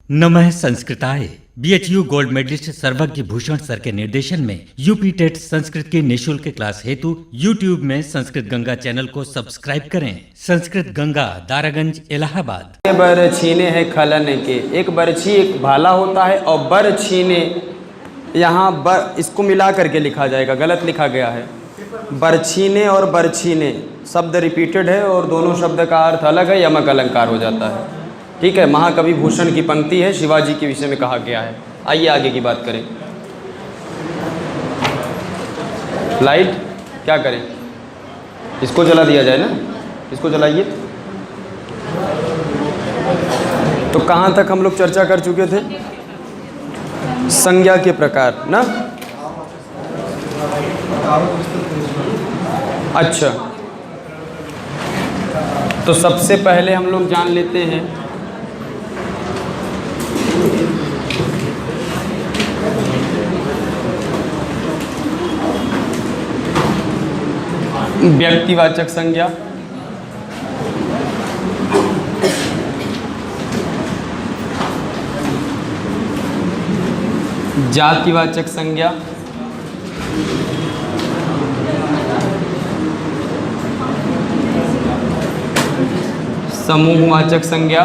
नमः संस्कृताय। BHU gold medallist सर्वज्ञ भूषण सर के निर्देशन में यूपी टेट संस्कृत की निःशुल्क क्लास हेतु यूट्यूब में संस्कृत गंगा चैनल को सब्सक्राइब करें। संस्कृत गंगा, दारागंज, इलाहाबाद। बरछीने है खलन के, एक बरछी एक भाला होता है और बरछीने यहाँ इसको मिला करके लिखा जाएगा, गलत लिखा गया है। बरछीने और बरछीने शब्द रिपीटेड है और दोनों शब्द का अर्थ अलग है, यमक अलंकार हो जाता है। ठीक है, महाकवि भूषण की पंक्ति है, शिवाजी के विषय में कहा गया है। आइए आगे की बात करें। लाइट क्या करें, इसको जला दिया जाए ना, इसको जलाइए। तो कहाँ तक हम लोग चर्चा कर चुके थे? संज्ञा के प्रकार ना। अच्छा, तो सबसे पहले हम लोग जान लेते हैं व्यक्तिवाचक संज्ञा, जातिवाचक संज्ञा, समूहवाचक संज्ञा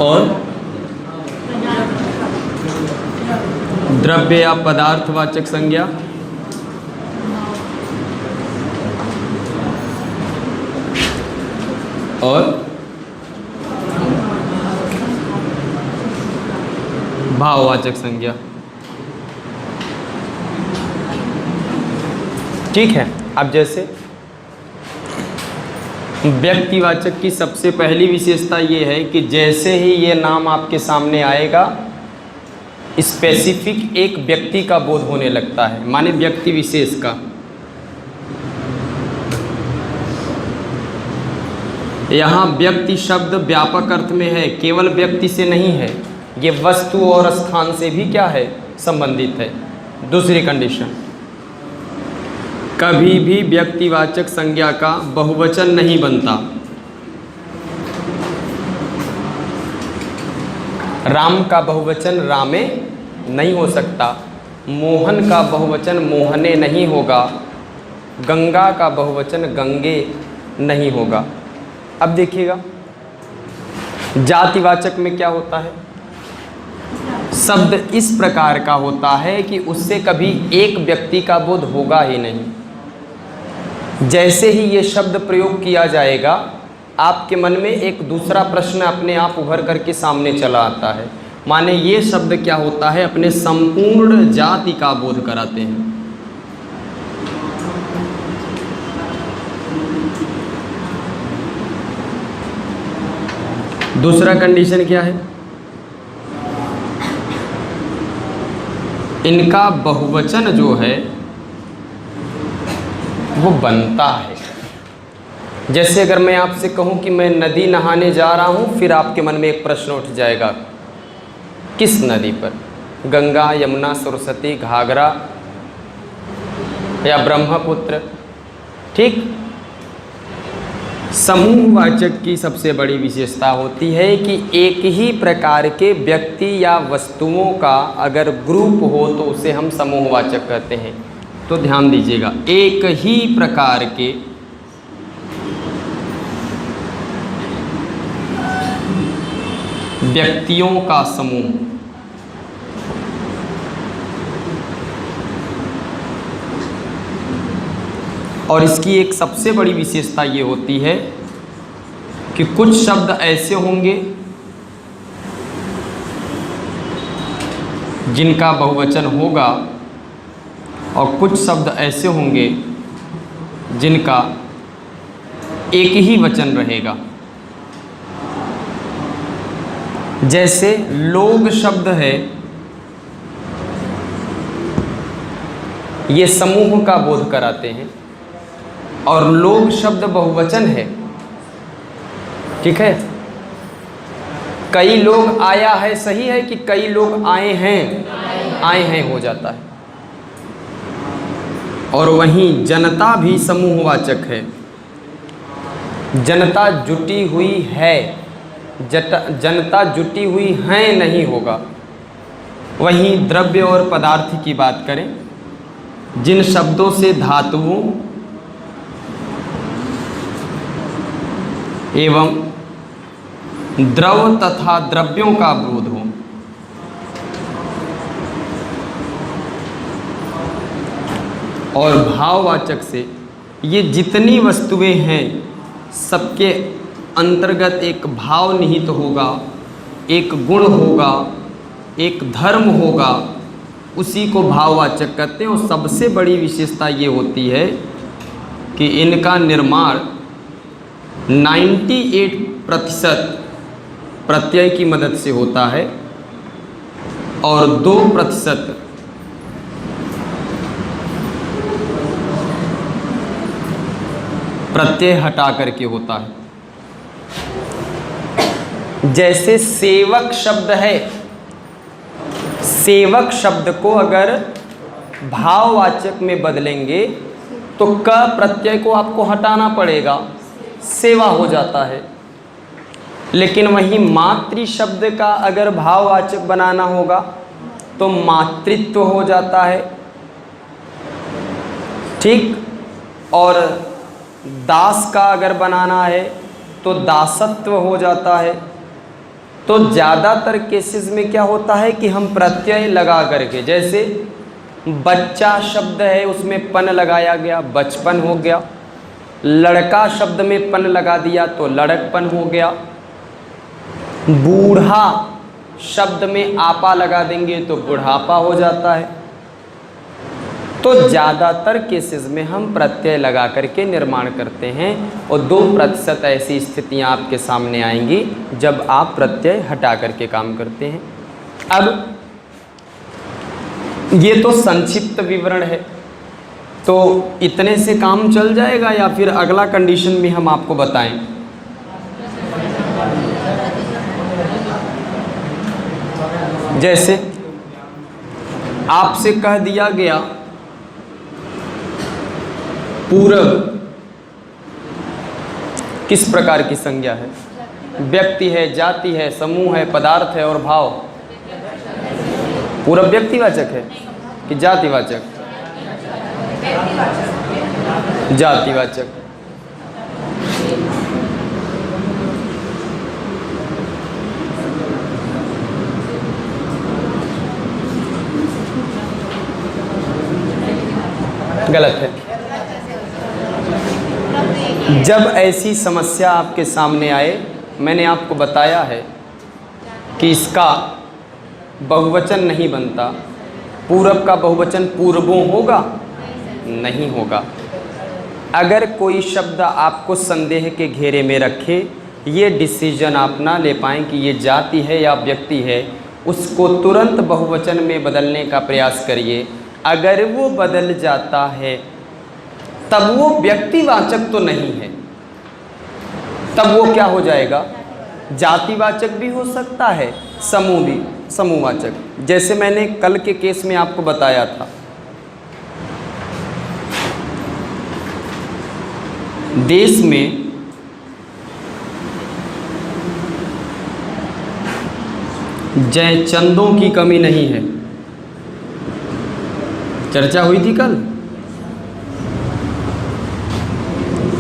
और द्रव्य या पदार्थवाचक संज्ञा। और भाववाचक संज्ञा। ठीक है, अब जैसे व्यक्तिवाचक की सबसे पहली विशेषता ये है कि जैसे ही ये नाम आपके सामने आएगा, स्पेसिफिक एक व्यक्ति का बोध होने लगता है, माने व्यक्ति विशेष का। यहाँ व्यक्ति शब्द व्यापक अर्थ में है, केवल व्यक्ति से नहीं है, ये वस्तु और स्थान से भी क्या है, संबंधित है। दूसरी कंडीशन, कभी भी व्यक्तिवाचक संज्ञा का बहुवचन नहीं बनता। राम का बहुवचन रामे नहीं हो सकता, मोहन का बहुवचन मोहने नहीं होगा, गंगा का बहुवचन गंगे नहीं होगा। अब देखिएगा जातिवाचक में क्या होता है, शब्द इस प्रकार का होता है कि उससे कभी एक व्यक्ति का बोध होगा ही नहीं। जैसे ही ये शब्द प्रयोग किया जाएगा, आपके मन में एक दूसरा प्रश्न अपने आप उभर करके सामने चला आता है, माने ये शब्द क्या होता है, अपने संपूर्ण जाति का बोध कराते हैं। दूसरा कंडीशन क्या है, इनका बहुवचन जो है वो बनता है। जैसे अगर मैं आपसे कहूं कि मैं नदी नहाने जा रहा हूं, फिर आपके मन में एक प्रश्न उठ जाएगा, किस नदी पर? गंगा, यमुना, सरस्वती, घाघरा या ब्रह्मपुत्र। ठीक, समूहवाचक की सबसे बड़ी विशेषता होती है कि एक ही प्रकार के व्यक्ति या वस्तुओं का अगर ग्रुप हो तो उसे हम समूहवाचक कहते हैं। तो ध्यान दीजिएगा, एक ही प्रकार के व्यक्तियों का समूह, और इसकी एक सबसे बड़ी विशेषता ये होती है कि कुछ शब्द ऐसे होंगे जिनका बहुवचन होगा और कुछ शब्द ऐसे होंगे जिनका एक ही वचन रहेगा। जैसे लोग शब्द है, ये समूह का बोध कराते हैं, और लोग शब्द बहुवचन है। ठीक है, कई लोग आया है, सही है कि कई लोग आए हैं हो जाता है। और वहीं जनता भी समूहवाचक है। जनता जुटी हुई है, जनता जुटी हुई है नहीं होगा। वहीं द्रव्य और पदार्थ की बात करें, जिन शब्दों से धातुओं एवं द्रव तथा द्रव्यों का अवरोध हो, और भाववाचक से ये जितनी वस्तुएं हैं सबके अंतर्गत एक भाव निहित होगा, एक गुण होगा, एक धर्म होगा, उसी को भाववाचक कहते हैं। और सबसे बड़ी विशेषता ये होती है कि इनका निर्माण 98% प्रत्यय की मदद से होता है और 2% प्रत्यय हटा करके होता है। जैसे सेवक शब्द है, सेवक शब्द को अगर भाववाचक में बदलेंगे तो क प्रत्यय को आपको हटाना पड़ेगा, सेवा हो जाता है। लेकिन वहीं मातृ शब्द का अगर भाववाचक बनाना होगा तो मातृत्व हो जाता है, ठीक। और दास का अगर बनाना है तो दासत्व हो जाता है। तो ज़्यादातर केसेस में क्या होता है कि हम प्रत्यय लगा करके, जैसे बच्चा शब्द है उसमें पन लगाया गया, बचपन हो गया। लड़का शब्द में पन लगा दिया तो लड़कपन हो गया। बूढ़ा शब्द में आपा लगा देंगे तो बुढ़ापा हो जाता है। तो ज़्यादातर केसेस में हम प्रत्यय लगा करके निर्माण करते हैं और 2% ऐसी स्थितियां आपके सामने आएंगी जब आप प्रत्यय हटा करके काम करते हैं। अब ये तो संक्षिप्त विवरण है, तो इतने से काम चल जाएगा या फिर अगला कंडीशन भी हम आपको बताएं? जैसे आपसे कह दिया गया पूरब किस प्रकार की संज्ञा है? व्यक्ति है, जाति है, समूह है, पदार्थ है और भाव। पूरब व्यक्तिवाचक है कि जातिवाचक? जातिवाचक। गलत है। जब ऐसी समस्या आपके सामने आए, मैंने आपको बताया है कि इसका बहुवचन नहीं बनता। पूरब का बहुवचन पूर्वों होगा? नहीं होगा। अगर कोई शब्द आपको संदेह के घेरे में रखे, ये डिसीजन आप ना ले पाएँ कि ये जाति है या व्यक्ति है, उसको तुरंत बहुवचन में बदलने का प्रयास करिए। अगर वो बदल जाता है तब वो व्यक्तिवाचक तो नहीं है, तब वो क्या हो जाएगा? जातिवाचक भी हो सकता है, समूह भी, समूहवाचक। जैसे मैंने कल के केस में आपको बताया था, देश में जयचंदों की कमी नहीं है। चर्चा हुई थी कल।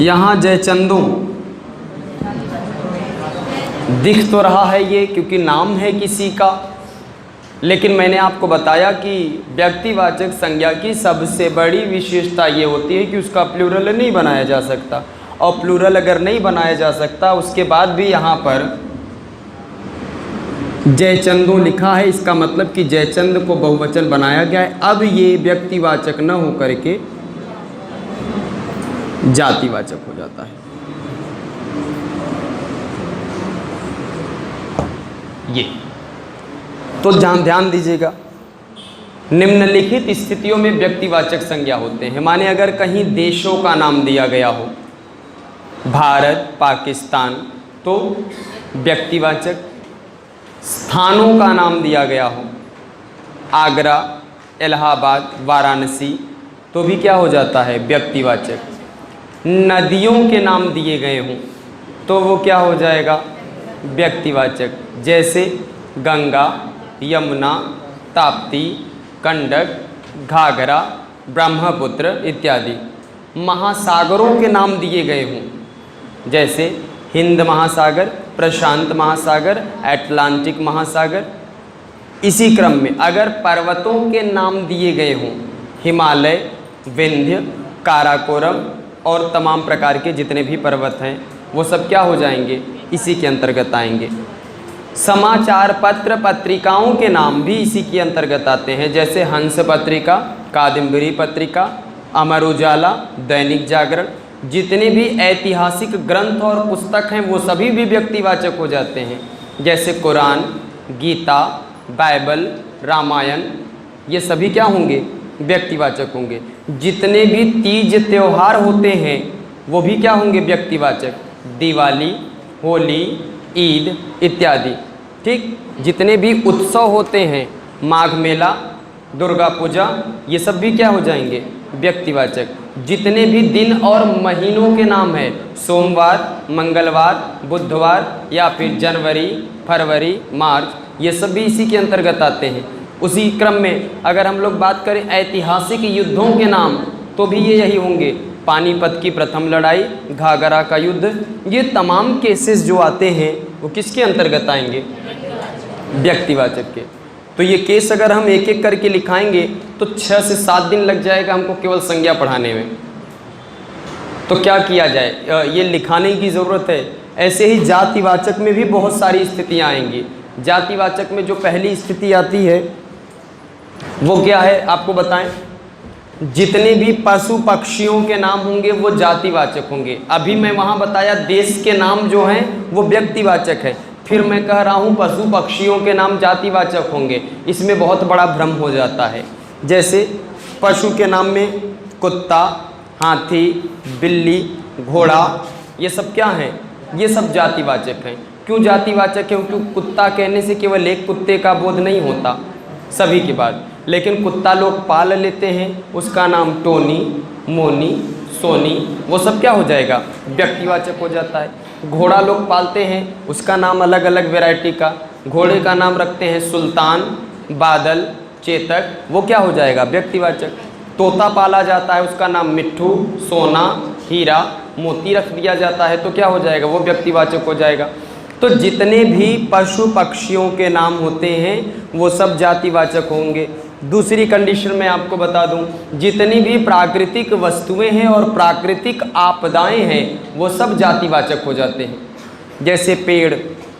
यहाँ जयचंदों दिख तो रहा है ये, क्योंकि नाम है किसी का, लेकिन मैंने आपको बताया कि व्यक्तिवाचक संज्ञा की सबसे बड़ी विशेषता ये होती है कि उसका प्लूरल नहीं बनाया जा सकता। और प्लूरल अगर नहीं बनाया जा सकता, उसके बाद भी यहाँ पर जयचंदों लिखा है, इसका मतलब कि जयचंद को बहुवचन बनाया गया है। अब ये व्यक्तिवाचक न हो करके जातिवाचक हो जाता है। ये तो ध्यान दीजिएगा, निम्नलिखित स्थितियों में व्यक्तिवाचक संज्ञा होते हैं। माने अगर कहीं देशों का नाम दिया गया हो, भारत, पाकिस्तान, तो व्यक्तिवाचक। स्थानों का नाम दिया गया हो, आगरा, इलाहाबाद, वाराणसी, तो भी क्या हो जाता है? व्यक्तिवाचक। नदियों के नाम दिए गए हों तो वो क्या हो जाएगा? व्यक्तिवाचक, जैसे गंगा, यमुना, ताप्ती, गंडक, घाघरा, ब्रह्मपुत्र इत्यादि। महासागरों के नाम दिए गए हों, जैसे हिंद महासागर, प्रशांत महासागर, अटलांटिक महासागर। इसी क्रम में अगर पर्वतों के नाम दिए गए हों, हिमालय, विंध्य, काराकोरम और तमाम प्रकार के जितने भी पर्वत हैं वो सब क्या हो जाएंगे, इसी के अंतर्गत आएंगे। समाचार पत्र पत्रिकाओं के नाम भी इसी के अंतर्गत आते हैं, जैसे हंस पत्रिका, कादम्बरी पत्रिका, अमर उजाला, दैनिक जागरण। जितने भी ऐतिहासिक ग्रंथ और पुस्तक हैं वो सभी भी व्यक्तिवाचक हो जाते हैं, जैसे कुरान, गीता, बाइबल, रामायण, ये सभी क्या होंगे, व्यक्तिवाचक होंगे। जितने भी तीज त्यौहार होते हैं वो भी क्या होंगे, व्यक्तिवाचक, दिवाली, होली, ईद इत्यादि। ठीक, जितने भी उत्सव होते हैं, माघ मेला, दुर्गा पूजा, ये सब भी क्या हो जाएंगे, व्यक्तिवाचक। जितने भी दिन और महीनों के नाम हैं, सोमवार, मंगलवार, बुधवार या फिर जनवरी, फरवरी, मार्च, ये सब भी इसी के अंतर्गत आते हैं। उसी क्रम में अगर हम लोग बात करें ऐतिहासिक युद्धों के नाम, तो भी ये यही होंगे, पानीपत की प्रथम लड़ाई, घाघरा का युद्ध। ये तमाम केसेस जो आते हैं वो किसके अंतर्गत आएंगे, व्यक्तिवाचक के। तो ये केस अगर हम एक एक करके लिखाएंगे तो 6 से 7 दिन लग जाएगा हमको केवल संज्ञा पढ़ाने में। तो क्या किया जाए, ये लिखाने की ज़रूरत है। ऐसे ही जातिवाचक में भी बहुत सारी स्थितियाँ आएंगी। जातिवाचक में जो पहली स्थिति आती है वो क्या है, आपको बताएं। जितने भी पशु पक्षियों के नाम होंगे वो जातिवाचक होंगे। अभी मैं वहाँ बताया देश के नाम जो हैं वो व्यक्तिवाचक है, फिर मैं कह रहा हूँ पशु पक्षियों के नाम जातिवाचक होंगे। इसमें बहुत बड़ा भ्रम हो जाता है। जैसे पशु के नाम में कुत्ता, हाथी, बिल्ली, घोड़ा, ये सब क्या हैं, ये सब जातिवाचक हैं। क्यों जातिवाचक है, क्योंकि कुत्ता कहने से केवल एक कुत्ते का बोध नहीं होता सभी के बाद, लेकिन कुत्ता लोग पाल लेते हैं, उसका नाम टोनी, मोनी, सोनी, वो सब क्या हो जाएगा, व्यक्तिवाचक हो जाता है। घोड़ा लोग पालते हैं, उसका नाम अलग अलग वैरायटी का, घोड़े का नाम रखते हैं सुल्तान, बादल, चेतक, वो क्या हो जाएगा, व्यक्तिवाचक। तोता पाला जाता है, उसका नाम मिट्ठू, सोना, हीरा, मोती रख दिया जाता है, तो क्या हो जाएगा, वो व्यक्तिवाचक हो जाएगा। तो जितने भी पशु पक्षियों के नाम होते हैं वो सब जातिवाचक होंगे। दूसरी कंडीशन मैं आपको बता दूं, जितनी भी प्राकृतिक वस्तुएं हैं और प्राकृतिक आपदाएं हैं वो सब जातिवाचक हो जाते हैं। जैसे पेड़,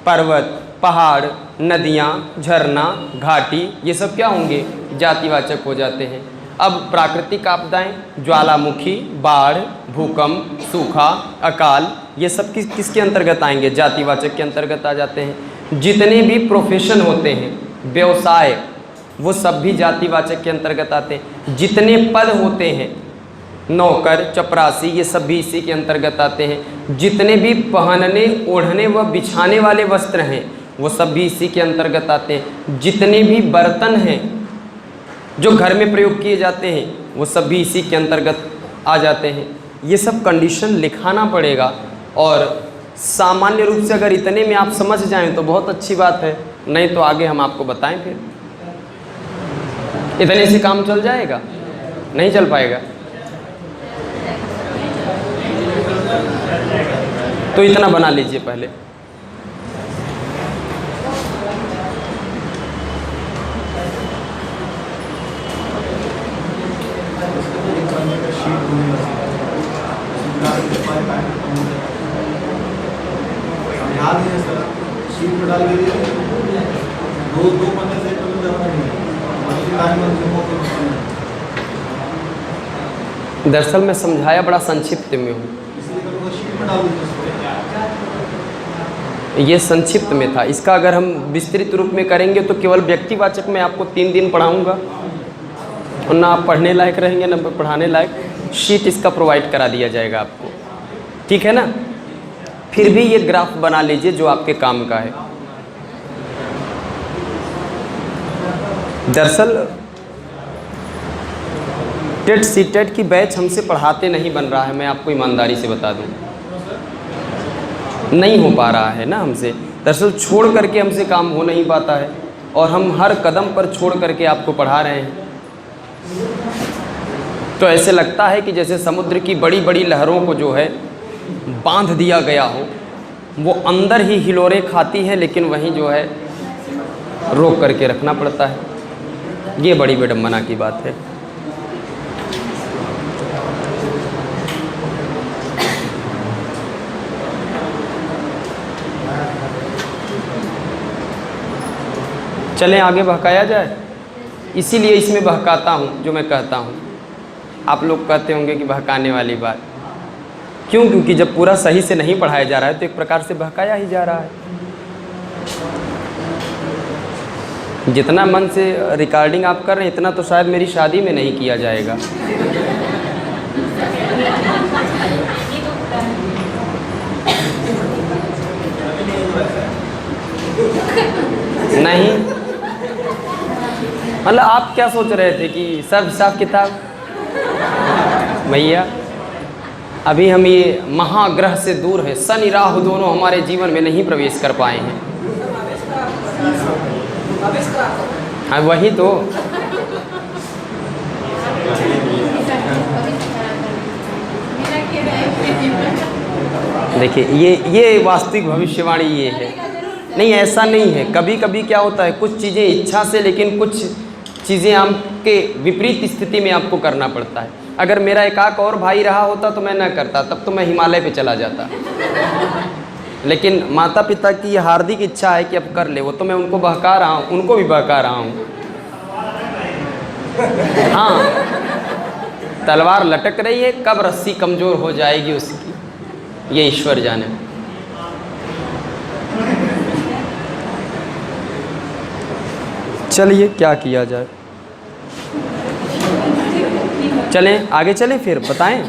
पर्वत, पहाड़, नदियाँ, झरना, घाटी, ये सब क्या होंगे, जातिवाचक हो जाते हैं। अब प्राकृतिक आपदाएं, ज्वालामुखी, बाढ़, भूकंप, सूखा, अकाल, ये सब किसके अंतर्गत आएंगे, जातिवाचक के अंतर्गत आ जाते हैं। जितने भी प्रोफेशन होते हैं, व्यवसाय, वो सब भी जातिवाचक के अंतर्गत आते हैं। जितने पद होते हैं, नौकर, चपरासी, ये सब भी इसी के अंतर्गत आते हैं। जितने भी पहनने, ओढ़ने व बिछाने वाले वस्त्र हैं वो सब भी इसी के अंतर्गत आते हैं। जितने भी बर्तन हैं जो घर में प्रयोग किए जाते हैं वो सब भी इसी के अंतर्गत आ जाते हैं। ये सब कंडीशन लिखाना पड़ेगा, और सामान्य रूप से अगर इतने में आप समझ जाएं तो बहुत अच्छी बात है, नहीं तो आगे हम आपको बताएं। फिर इतने से काम चल जाएगा, नहीं चल पाएगा। तो इतना बना लीजिए पहले। दरअसल मैं समझाया बड़ा संक्षिप्त में हूँ, ये संक्षिप्त में था। इसका अगर हम विस्तृत रूप में करेंगे तो केवल व्यक्तिवाचक में आपको 3 दिन पढ़ाऊँगा, और ना आप पढ़ने लायक रहेंगे ना पढ़ाने लायक। शीट इसका प्रोवाइड करा दिया जाएगा आपको, ठीक है ना। फिर भी ये ग्राफ बना लीजिए जो आपके काम का है। दरअसल टेट सीटेट की बैच हमसे पढ़ाते नहीं बन रहा है, मैं आपको ईमानदारी से बता दूं, नहीं हो पा रहा है ना हमसे। दरअसल छोड़ करके हमसे काम हो नहीं पाता है और हम हर कदम पर छोड़ करके आपको पढ़ा रहे हैं। तो ऐसे लगता है कि जैसे समुद्र की बड़ी बड़ी लहरों को जो है बांध दिया गया हो, वो अंदर ही हिलोरे खाती है लेकिन वहीं जो है रोक करके रखना पड़ता है। ये बड़ी विडंबना की बात है। चलें आगे बहकाया जाए, इसीलिए इसमें बहकाता हूँ जो मैं कहता हूँ। आप लोग कहते होंगे कि बहकाने वाली बात क्यों, क्योंकि जब पूरा सही से नहीं पढ़ाया जा रहा है तो एक प्रकार से बहकाया ही जा रहा है। जितना मन से रिकॉर्डिंग आप कर रहे हैं इतना तो शायद मेरी शादी में नहीं किया जाएगा। नहीं, मतलब आप क्या सोच रहे थे कि सब हिसाब किताब? भैया अभी हम ये महाग्रह से दूर है, शनि राहु दोनों हमारे जीवन में नहीं प्रवेश कर पाए हैं। हाँ वही तो, देखिए ये वास्तविक भविष्यवाणी ये है। नहीं ऐसा नहीं है, कभी कभी क्या होता है कुछ चीज़ें इच्छा से, लेकिन कुछ चीज़ें आपके विपरीत स्थिति में आपको करना पड़ता है। अगर मेरा एकाक और भाई रहा होता तो मैं ना करता, तब तो मैं हिमालय पे चला जाता। लेकिन माता पिता की हार्दिक इच्छा है कि अब कर ले, वो तो मैं उनको बहका रहा हूँ, उनको भी बहका रहा हूँ। हाँ, तलवार लटक रही है, कब रस्सी कमज़ोर हो जाएगी उसकी ये ईश्वर जाने। चलिए क्या किया जाए, चलें आगे चलें फिर बताएं।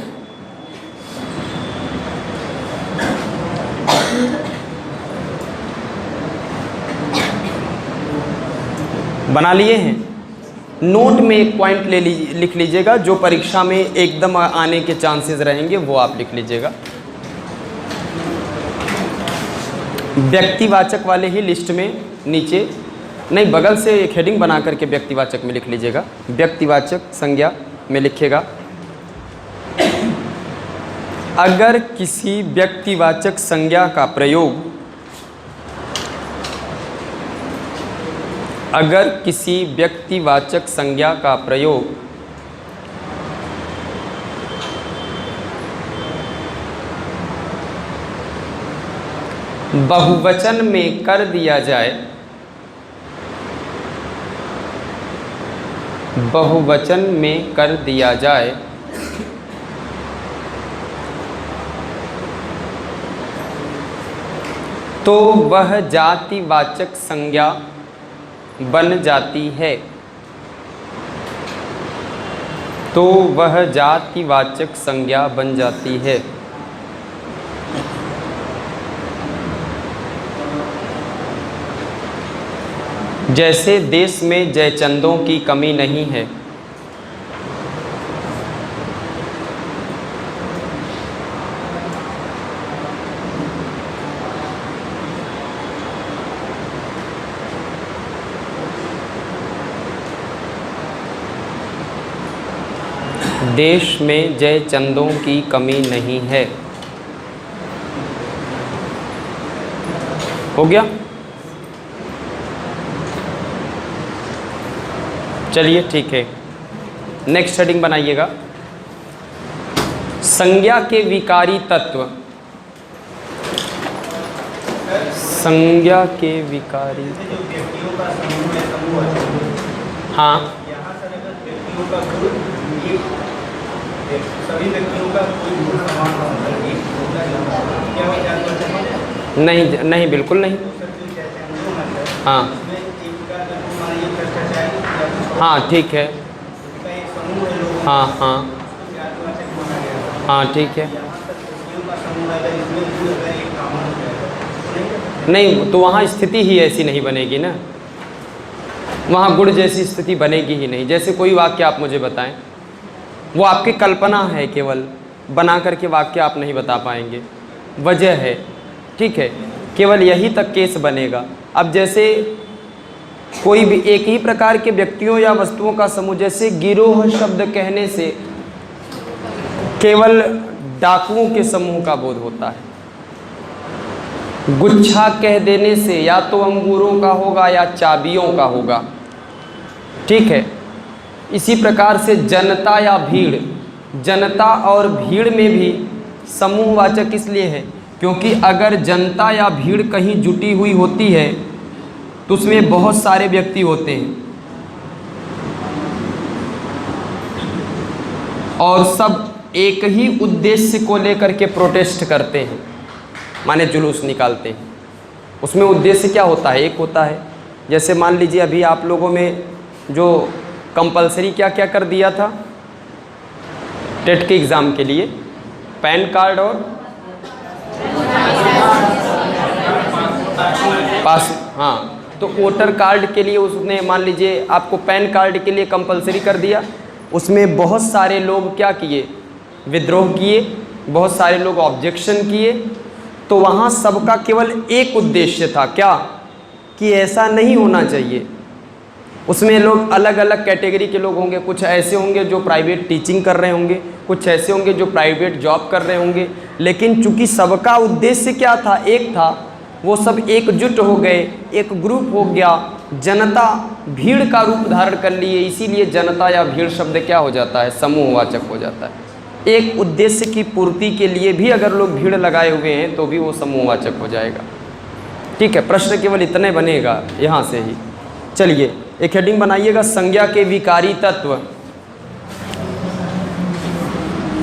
बना लिए हैं? नोट में एक पॉइंट लिख लीजिएगा, जो परीक्षा में एकदम आने के चांसेस रहेंगे वो आप लिख लीजिएगा। व्यक्तिवाचक वाले ही लिस्ट में नीचे, नहीं बगल से एक हेडिंग बना करके व्यक्तिवाचक में लिख लीजिएगा। व्यक्तिवाचक संज्ञा में लिखिएगा, अगर किसी व्यक्तिवाचक संज्ञा का प्रयोग, अगर किसी व्यक्तिवाचक संज्ञा का प्रयोग बहुवचन में कर दिया जाए, बहुवचन में कर दिया जाए तो वह जातिवाचक संज्ञा बन जाती है, तो वह जातिवाचक संज्ञा बन जाती है। जैसे देश में जयचंदों की कमी नहीं है, देश में जयचंदों की कमी नहीं है। हो गया? चलिए ठीक है, नेक्स्ट हेडिंग बनाइएगा, संज्ञा के विकारी तत्व। संज्ञा के विकारी, हाँ सभी व्यक्तियों का कोई गुण समान होगा, नहीं नहीं बिल्कुल नहीं। हाँ हाँ ठीक है, हाँ हाँ हाँ ठीक है। नहीं तो वहाँ स्थिति ही ऐसी नहीं बनेगी ना, वहाँ गुण जैसी स्थिति बनेगी ही नहीं। जैसे कोई वाक्य आप मुझे बताएं, वो आपकी कल्पना है, केवल बना करके वाक्य आप नहीं बता पाएंगे, वजह है, ठीक है। केवल यही तक केस बनेगा। अब जैसे कोई भी एक ही प्रकार के व्यक्तियों या वस्तुओं का समूह, जैसे गिरोह शब्द कहने से केवल डाकुओं के समूह का बोध होता है। गुच्छा कह देने से या तो अंगूरों का होगा या चाबियों का होगा, ठीक है। इसी प्रकार से जनता या भीड़, जनता और भीड़ में भी समूहवाचक इसलिए है क्योंकि अगर जनता या भीड़ कहीं जुटी हुई होती है तो उसमें बहुत सारे व्यक्ति होते हैं और सब एक ही उद्देश्य को लेकर के प्रोटेस्ट करते हैं, माने जुलूस निकालते हैं। उसमें उद्देश्य क्या होता है? एक होता है, जैसे मान लीजिए अभी आप लोगों में जो कंपलसरी क्या क्या कर दिया था टेट के एग्ज़ाम के लिए, पैन कार्ड और पास, हाँ, तो वोटर कार्ड के लिए उसने मान लीजिए आपको पैन कार्ड के लिए कंपलसरी कर दिया। उसमें बहुत सारे लोग क्या किए? विद्रोह किए, बहुत सारे लोग ऑब्जेक्शन किए। तो वहाँ सबका केवल एक उद्देश्य था, क्या? कि ऐसा नहीं होना चाहिए। उसमें लोग अलग अलग कैटेगरी के लोग होंगे, कुछ ऐसे होंगे जो प्राइवेट टीचिंग कर रहे होंगे, कुछ ऐसे होंगे जो प्राइवेट जॉब कर रहे होंगे, लेकिन चूंकि सबका उद्देश्य क्या था? एक था। वो सब एकजुट हो गए, एक ग्रुप हो गया, जनता भीड़ का रूप धारण कर लिए, इसीलिए जनता या भीड़ शब्द क्या हो जाता है? समूहवाचक हो जाता है। एक उद्देश्य की पूर्ति के लिए भी अगर लोग भीड़ लगाए हुए हैं तो भी वो समूहवाचक हो जाएगा, ठीक है। प्रश्न केवल इतने बनेगा यहाँ से ही। चलिए एक हेडिंग बनाइएगा, संज्ञा के विकारी तत्व।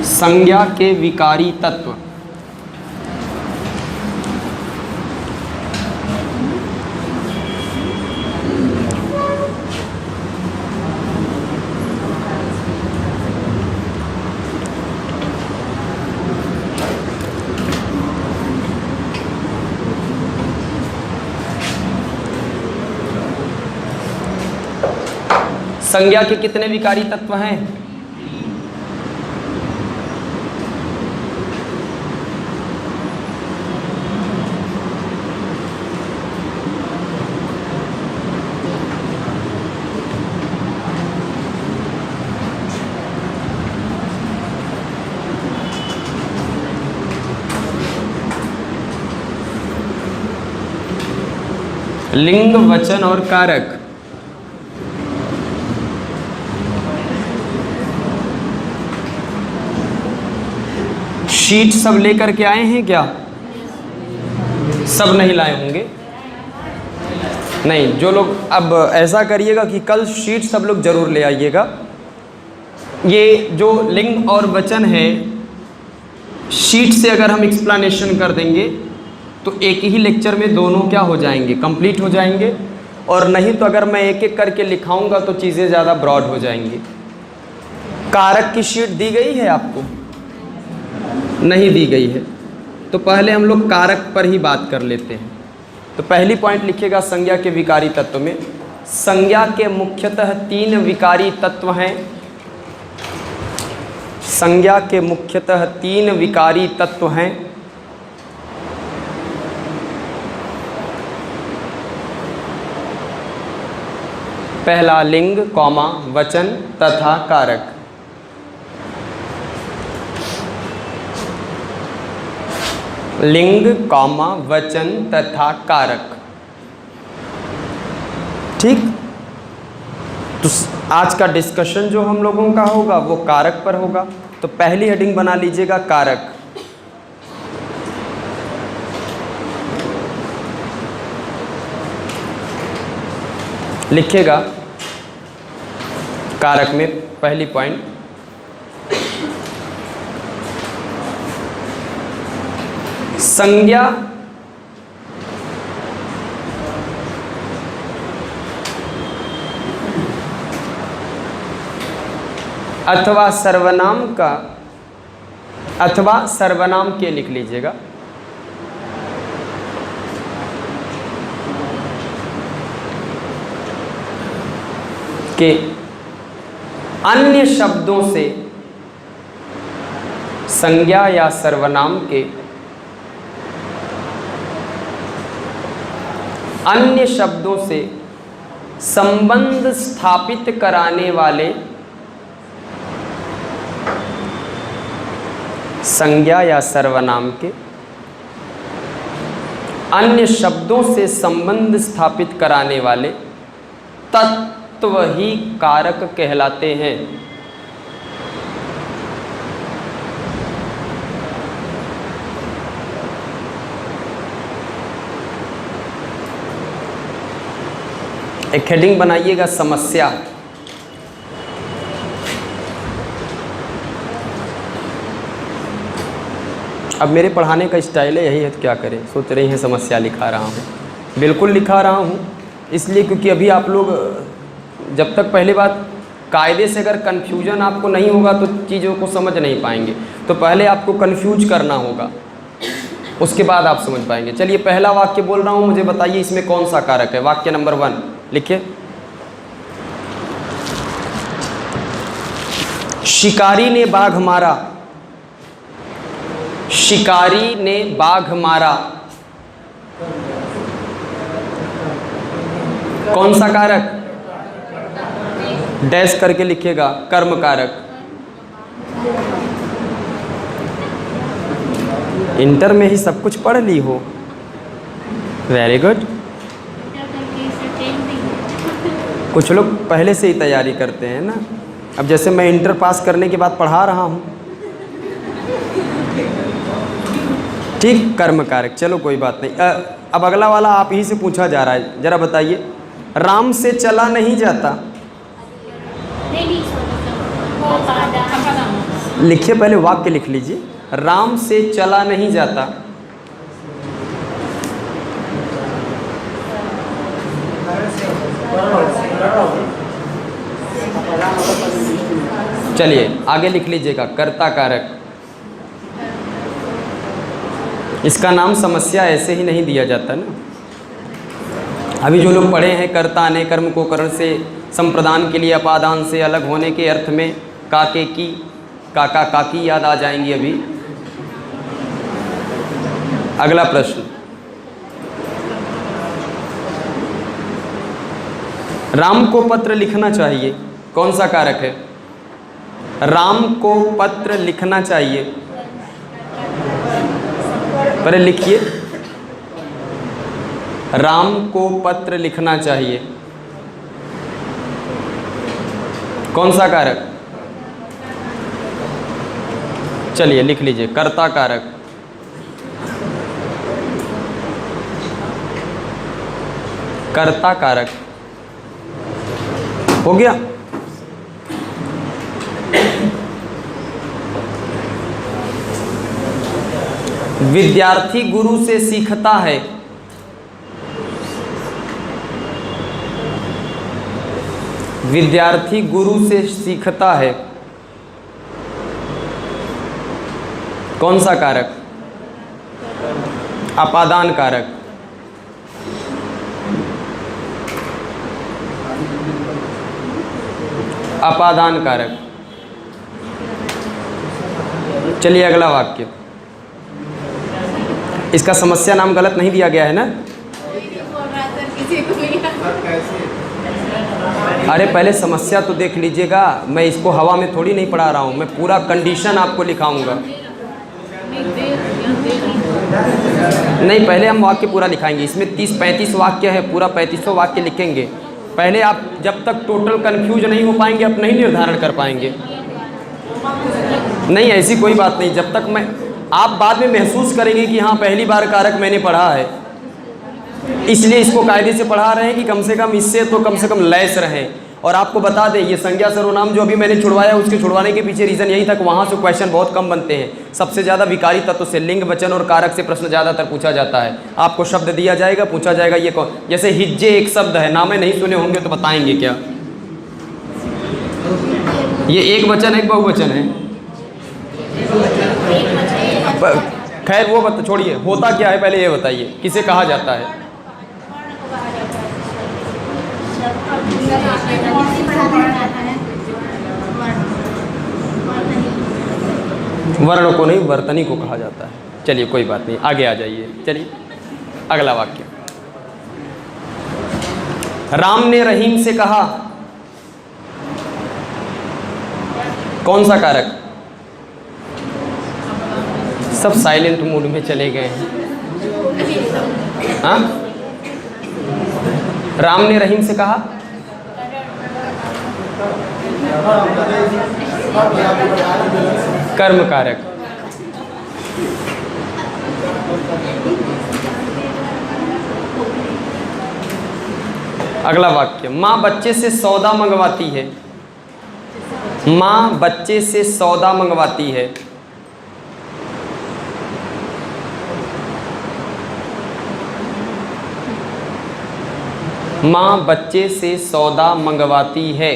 संज्ञा के विकारी तत्व। संज्ञा के कितने विकारी तत्व हैं? लिंग, वचन और कारक। शीट सब लेकर के आए हैं क्या? सब नहीं लाए होंगे। नहीं, जो लोग, अब ऐसा करिएगा कि कल शीट सब लोग जरूर ले आइएगा। ये जो लिंग और वचन है, शीट से अगर हम एक्सप्लेनेशन कर देंगे तो एक ही लेक्चर में दोनों क्या हो जाएंगे? कंप्लीट हो जाएंगे। और नहीं तो अगर मैं एक एक करके लिखाऊंगा तो चीज़ें ज़्यादा ब्रॉड हो जाएंगी। कारक की शीट दी गई है आपको? नहीं दी गई है, तो पहले हम लोग कारक पर ही बात कर लेते हैं। तो पहली पॉइंट लिखिएगा संज्ञा के विकारी तत्व में। संज्ञा के मुख्यतः 3 विकारी तत्व हैं। संज्ञा के मुख्यतः 3 विकारी तत्व हैं। पहला लिंग, कॉमा, वचन तथा कारक। लिंग, कॉमा, वचन तथा कारक, ठीक। तो आज का डिस्कशन जो हम लोगों का होगा वो कारक पर होगा। तो पहली हेडिंग बना लीजिएगा कारक। लिखिएगा कारक में पहली पॉइंट, संज्ञा अथवा सर्वनाम का, अथवा सर्वनाम के लिख लीजिएगा, के अन्य शब्दों से संज्ञा या सर्वनाम के अन्य शब्दों से संबंध स्थापित कराने वाले संज्ञा या सर्वनाम के, अन्य शब्दों से संबंध स्थापित कराने वाले तत्व ही कारक कहलाते हैं। एक हेडिंग बनाइएगा, समस्या। अब मेरे पढ़ाने का स्टाइल है यही है, तो क्या करें। सोच रही हैं समस्या लिखा रहा हूँ, बिल्कुल लिखा रहा हूँ, इसलिए क्योंकि अभी आप लोग जब तक पहली बात कायदे से अगर कन्फ्यूजन आपको नहीं होगा तो चीज़ों को समझ नहीं पाएंगे। तो पहले आपको कन्फ्यूज करना होगा, उसके बाद आप समझ पाएंगे। चलिए पहला वाक्य बोल रहा हूँ, मुझे बताइए इसमें कौन सा कारक है। वाक्य नंबर 1 लिखिए। शिकारी ने बाघ मारा। शिकारी ने बाघ मारा, कौन सा कारक? डैश करके लिखिएगा, कर्म कारक। इंटर में ही सब कुछ पढ़ ली हो, वेरी गुड। कुछ लोग पहले से ही तैयारी करते हैं ना। अब जैसे मैं इंटर पास करने के बाद पढ़ा रहा हूँ, ठीक, कर्म कारक। चलो कोई बात नहीं। अब अगला वाला आप ही से पूछा जा रहा है, जरा बताइए। राम से चला नहीं जाता, लिखिए, पहले वाक्य लिख लीजिए। राम से चला नहीं जाता, चलिए आगे लिख लीजिएगा, कर्ता कारक। इसका नाम समस्या ऐसे ही नहीं दिया जाता ना। अभी जो लोग पढ़े हैं, कर्ता ने कर्म को करण से, संप्रदान के लिए अपादान से अलग होने के अर्थ में काके की, काका काकी याद आ जाएंगी अभी। अगला प्रश्न, राम को पत्र लिखना चाहिए, कौन सा कारक है? राम को पत्र लिखना चाहिए, पहले लिखिए। राम को पत्र लिखना चाहिए, कौन सा कारक? चलिए लिख लीजिए, कर्ता कारक। कर्ता कारक हो गया। विद्यार्थी गुरु से सीखता है, विद्यार्थी गुरु से सीखता है, कौन सा कारक? अपादान कारक। अपादान कारक। चलिए अगला वाक्य, इसका समस्या नाम गलत नहीं दिया गया है ना? अरे पहले समस्या तो देख लीजिएगा, मैं इसको हवा में थोड़ी नहीं पढ़ा रहा हूँ, मैं पूरा कंडीशन आपको लिखाऊंगा। नहीं, पहले हम वाक्य पूरा लिखाएंगे। इसमें 30-35 वाक्य है, पूरा 3500 वाक्य लिखेंगे। पहले आप जब तक टोटल कंफ्यूज नहीं हो पाएंगे, आप नहीं निर्धारण कर पाएंगे। नहीं, ऐसी कोई बात नहीं। जब तक मैं, आप बाद में महसूस करेंगे कि हाँ पहली बार कारक मैंने पढ़ा है, इसलिए इसको कायदे से पढ़ा रहे हैं कि कम से कम इससे तो कम से कम लैस रहें। और आपको बता दें, ये संज्ञा सर्वनाम जो अभी मैंने छुड़वाया, उसके छुड़वाने के पीछे रीज़न यही था कि वहाँ से क्वेश्चन बहुत कम बनते हैं। सबसे ज़्यादा विकारी तत्व से, लिंग, वचन और कारक से प्रश्न ज़्यादातर पूछा जाता है। आपको शब्द दिया जाएगा, पूछा जाएगा ये कौन, जैसे हिज्जे एक शब्द है, नामे नहीं सुने होंगे तो बताएंगे क्या? ये एक वचन है, बहुवचन है? खैर वो छोड़िए, होता क्या है पहले ये बताइए, किसे कहा जाता है? वर्ण को नहीं, वर्तनी को कहा जाता है। चलिए कोई बात नहीं, आगे आ जाइए। चलिए अगला वाक्य, राम ने रहीम से कहा, कौन सा कारक? सब साइलेंट मूड में चले गए हैं। हाँ, राम ने रहीम से कहा, कर्म कारक। अगला वाक्य, माँ बच्चे से सौदा मंगवाती है। माँ बच्चे से सौदा मंगवाती है। माँ बच्चे से सौदा मंगवाती है।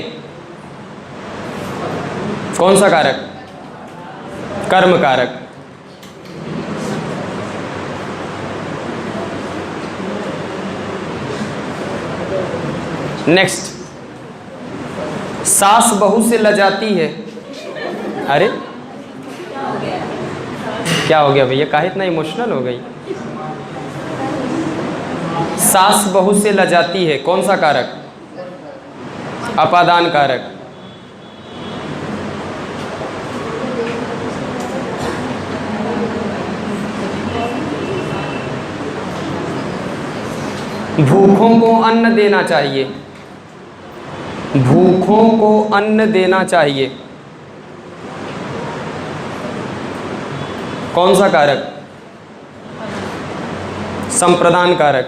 कौन सा कारक? कर्म कारक। नेक्स्ट, सास बहू से लजाती है। अरे क्या हो गया भैया, काहे इतना इमोशनल हो गई? सास बहू से लजाती है, कौन सा कारक? अपादान कारक। भूखों को अन्न देना चाहिए। भूखों को अन्न देना चाहिए, कौन सा कारक? संप्रदान कारक।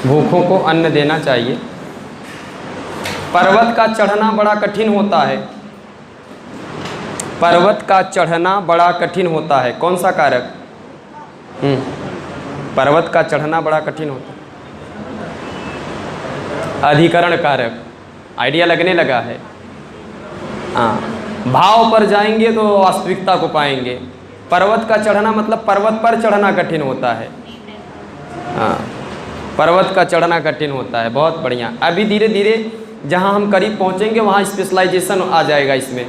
भूखों को अन्न देना चाहिए। पर्वत का चढ़ना बड़ा कठिन होता है। पर्वत का चढ़ना बड़ा कठिन होता है, कौन सा कारक? पर्वत का चढ़ना बड़ा कठिन होता है, अधिकरण कारक। आइडिया लगने लगा है। हाँ, भाव पर जाएंगे तो वास्तविकता को पाएंगे। पर्वत का चढ़ना मतलब पर्वत पर चढ़ना कठिन होता है। हाँ, पर्वत का चढ़ना कठिन होता है। बहुत बढ़िया। अभी धीरे धीरे जहाँ हम करीब पहुँचेंगे वहाँ स्पेशलाइजेशन आ जाएगा इसमें।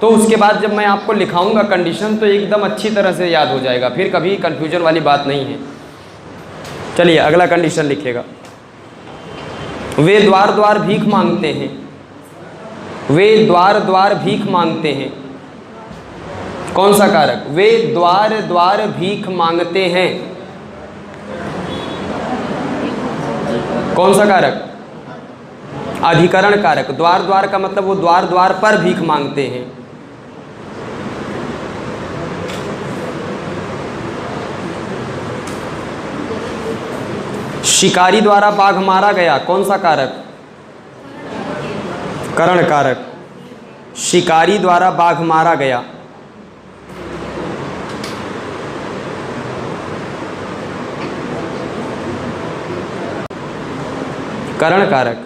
तो उसके बाद जब मैं आपको लिखाऊंगा कंडीशन तो एकदम अच्छी तरह से याद हो जाएगा, फिर कभी कन्फ्यूजन वाली बात नहीं है। चलिए अगला कंडीशन लिखिएगा। वे द्वार द्वार भीख मांगते हैं। वे द्वार द्वार भीख मांगते हैं, कौन सा कारक? वे द्वार द्वार भीख मांगते हैं, कौन सा कारक? अधिकरण कारक। द्वार द्वार का मतलब वो द्वार द्वार पर भीख मांगते हैं। शिकारी द्वारा बाघ मारा गया, कौन सा कारक? करण कारक। शिकारी द्वारा बाघ मारा गया। करण कारक।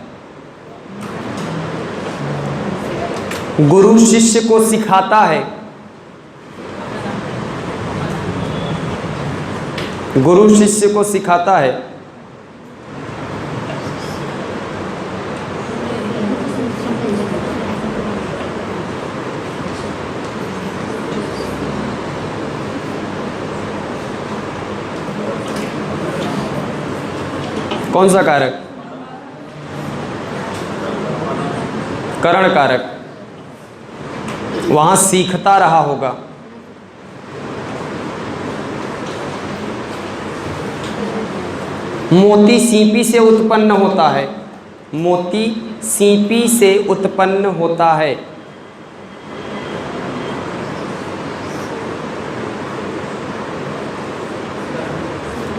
गुरु शिष्य को सिखाता है। गुरु शिष्य को सिखाता है, कौन सा कारक? करण कारक। वहां सीखता रहा होगा। मोती सीपी से उत्पन्न होता है। मोती सीपी से उत्पन्न होता है,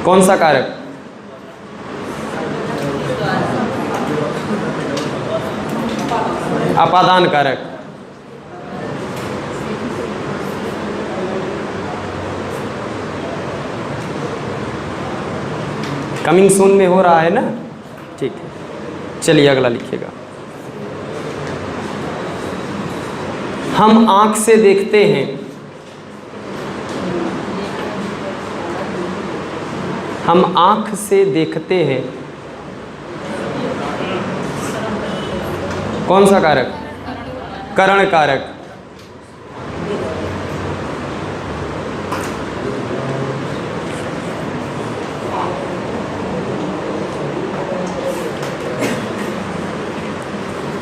कौन सा कारक? अपादान कारक। कमिंग सून में हो रहा है ना? ठीक है, चलिए अगला लिखिएगा। हम आंख से देखते हैं। हम आंख से देखते हैं, कौन सा कारक? करण कारक।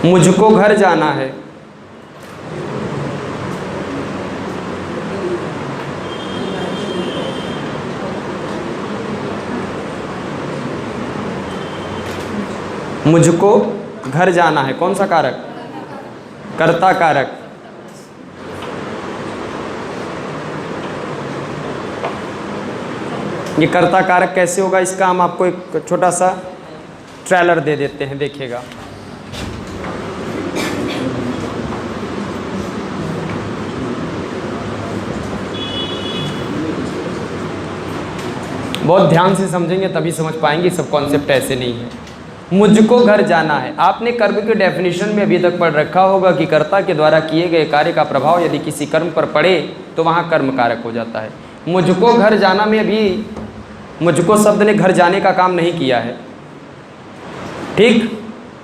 मुझको घर जाना है। मुझको घर जाना है, कौन सा कारक? कर्ता कारक। ये कर्ता कारक कैसे होगा, इसका हम आपको एक छोटा सा ट्रेलर दे देते हैं, देखिएगा। बहुत ध्यान से समझेंगे तभी समझ पाएंगे, सब कॉन्सेप्ट ऐसे नहीं है। मुझको घर जाना है, आपने कर्म के डेफिनेशन में अभी तक पढ़ रखा होगा कि कर्ता के द्वारा किए गए कार्य का प्रभाव यदि किसी कर्म पर पड़े तो वहाँ कर्म कारक हो जाता है। मुझको घर जाना में अभी मुझको शब्द ने घर जाने का काम नहीं किया है, ठीक।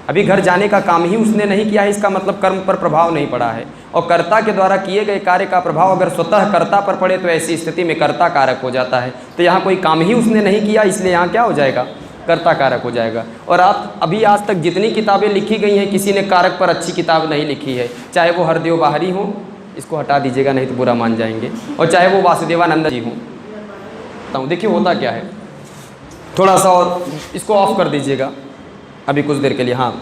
अभी घर जाने का काम ही उसने नहीं किया है, इसका मतलब कर्म पर प्रभाव नहीं पड़ा है। और कर्ता के द्वारा किए गए कार्य का प्रभाव अगर स्वतः कर्ता पर पड़े तो ऐसी स्थिति में कर्ता कारक हो जाता है। तो यहाँ कोई काम ही उसने नहीं किया, इसलिए यहाँ क्या हो जाएगा? कर्ता कारक हो जाएगा। और आप अभी आज तक जितनी किताबें लिखी गई हैं, किसी ने कारक पर अच्छी किताब नहीं लिखी है, चाहे वो हरदेव बाहरी हो, इसको हटा दीजिएगा नहीं तो बुरा मान जाएंगे, और चाहे वो वासुदेवानंद जी हों। देखिए होता क्या है, थोड़ा सा और इसको ऑफ कर दीजिएगा अभी कुछ देर के लिए। हाँ,